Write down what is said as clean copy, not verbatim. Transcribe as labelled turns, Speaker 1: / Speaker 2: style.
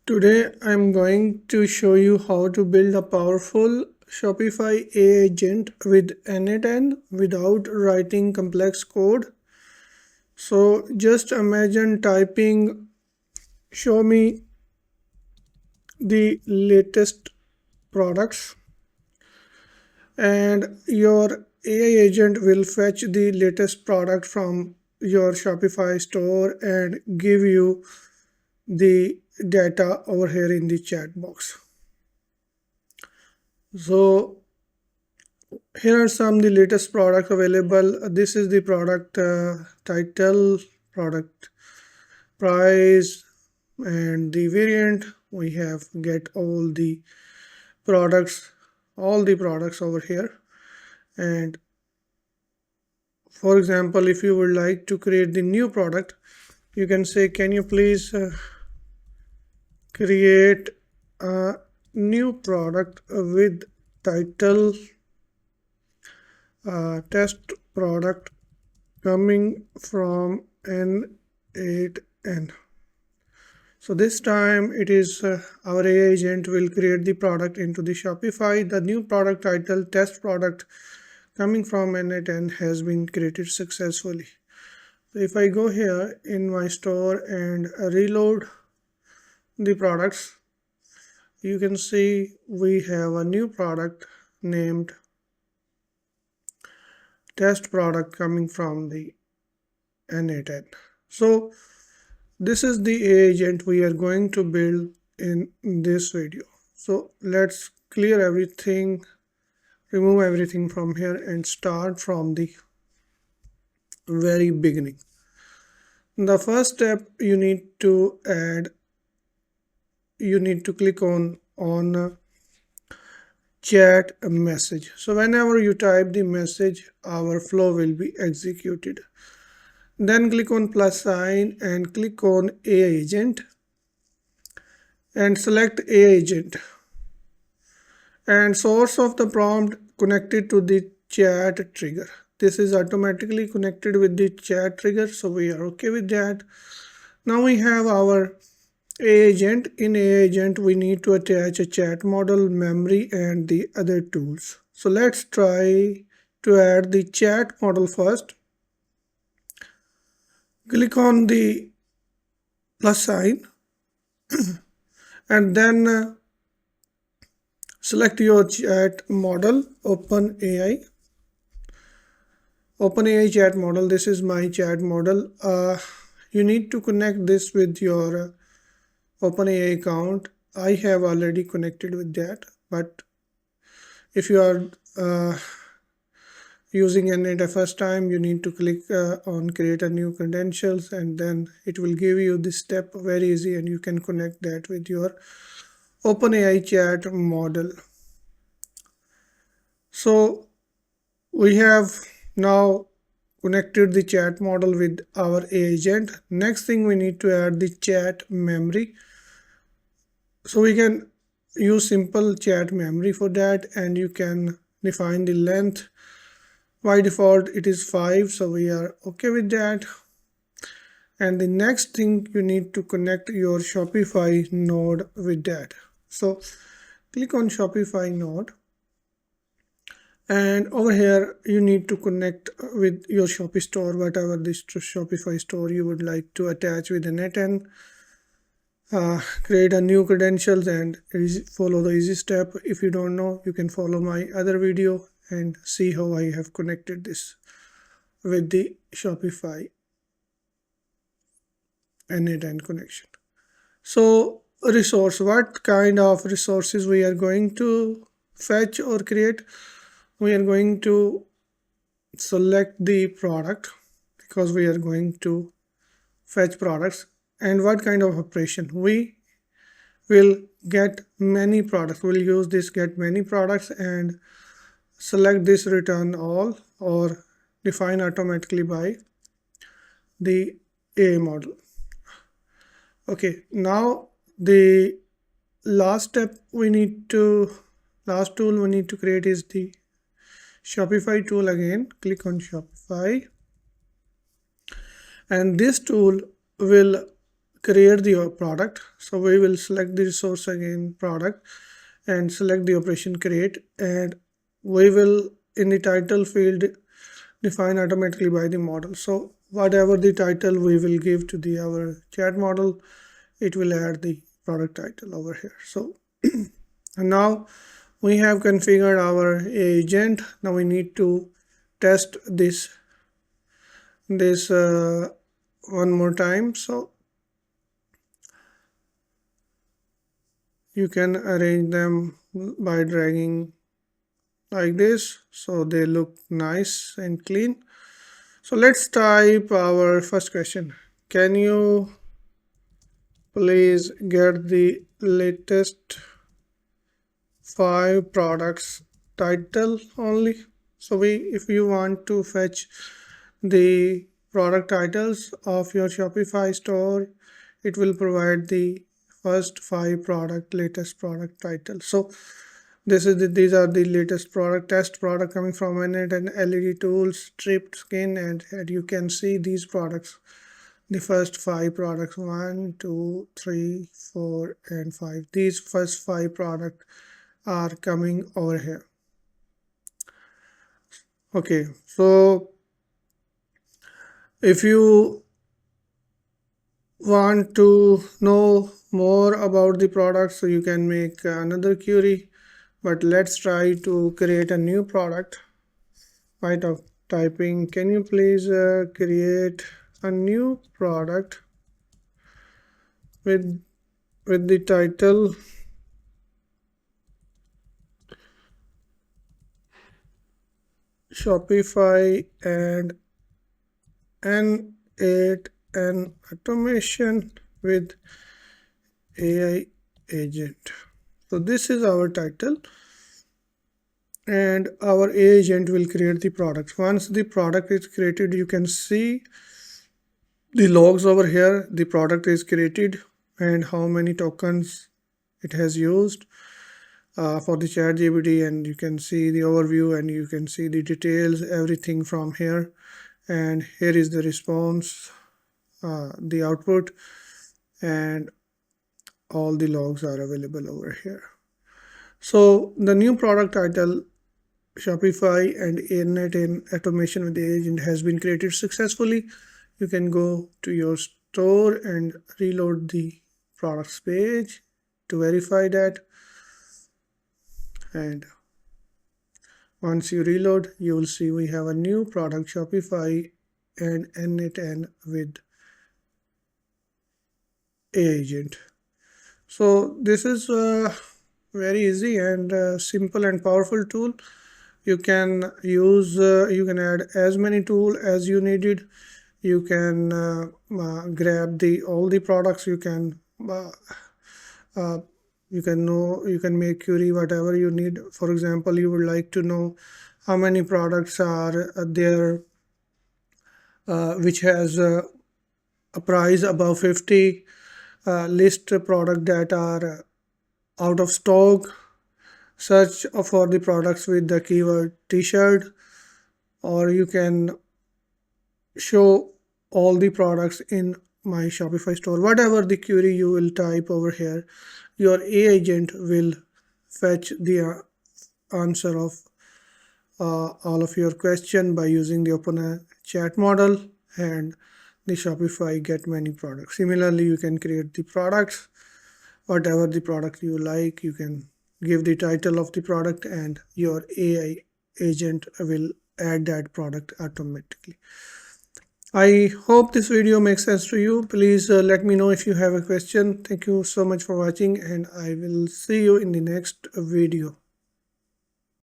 Speaker 1: Today I'm going to show you how to build a powerful Shopify AI agent with n8n without writing complex code. So just imagine typing show me the latest products and your AI agent will fetch the latest product from your Shopify store and give you the data over here in the chat box. So here are some the latest products available. This is the product title, product price, and the variant. We have get all the products over here. And for example, if you would like to create the new product, you can say, can you please create a new product with title test product coming from n8n. So this time it is our AI agent will create the product into the Shopify. The new product title test product coming from n8n has been created successfully. So if I go here in my store and reload the products, you can see we have a new product named test product coming from the n8n. So this is the AI agent we are going to build in this video. So let's clear everything, remove everything from here and start from the very beginning. The first step you need to click on chat message. So whenever you type the message, our flow will be executed. Then click on plus sign and click on AI agent and select AI agent and source of the prompt connected to the chat trigger. This is automatically connected with the chat trigger, so we are okay with that. Now we have our AI agent. In AI agent we need to attach a chat model, memory and the other tools. So let's try to add the chat model first. Click on the plus sign and then select your chat model, OpenAI chat model. This is my chat model. You need to connect this with your OpenAI account. I have already connected with that, but if you are using n8n first time, you need to click on create a new credentials and then it will give you this step very easy and you can connect that with your OpenAI chat model. So we have now connected the chat model with our AI agent. Next thing, we need to add the chat memory. So we can use simple chat memory for that and you can define the length. By default it is 5, so we are okay with that. And the next thing, you need to connect your Shopify node with that. So click on Shopify node and over here you need to connect with your Shopify store, whatever this Shopify store you would like to attach with n8n. Create a new credentials and follow the easy step. If you don't know, you can follow my other video and see how I have connected this with the Shopify n8n connection. So resource, what kind of resources we are going to fetch or create? We are going to select the product because we are going to fetch products. And what kind of operation? We will get many products. We'll use this get many products and select this return all or define automatically by the AI model. Okay, now the last tool we need to create is the Shopify tool. Again, click on Shopify and this tool will create the product. So we will select the resource again, product, and select the operation create, and we will in the title field define automatically by the model. So whatever the title we will give to the our chat model, it will add the product title over here. So and now we have configured our agent. Now we need to test this one more time. So you can arrange them by dragging like this, so they look nice and clean. So let's type our first question. Can you please get the latest 5 products title only? So if you want to fetch the product titles of your Shopify store, it will provide the first 5 latest product titles. So these are the latest test product coming from n8n LED tools, stripped skin, and you can see these products, the first 5 products, 1, 2, 3, 4, and 5. These first 5 products are coming over here. Okay, so if you want to know more about the products, so you can make another query, but let's try to create a new product by typing, can you please create a new product with the title Shopify and n8n automation with AI agent. So this is our title, and our agent will create the product. Once the product is created, you can see the logs over here. The product is created and how many tokens it has used for the chat GPT, and you can see the overview and you can see the details, everything from here. And here is the response, the output, and all the logs are available over here. So the new product title Shopify and n8n automation with the agent has been created successfully. You can go to your store and reload the products page to verify that. And once you reload, you will see we have a new product Shopify and n8n with agent. So this is a very easy and simple and powerful tool. You can use you can add as many tools as you needed. You can grab all the products. You can make query whatever you need. For example, you would like to know how many products are there which has a price above 50, list product that are out of stock, search for the products with the keyword t-shirt, or you can show all the products in my Shopify store. Whatever the query you will type over here, your AI agent will fetch the answer of all of your question by using the OpenAI chat model, and the Shopify get many products. Similarly, you can create the products, whatever the product you like. You can give the title of the product and your AI agent will add that product automatically. I hope this video makes sense to you. Please let me know if you have a question. Thank you so much for watching, and I will see you in the next video.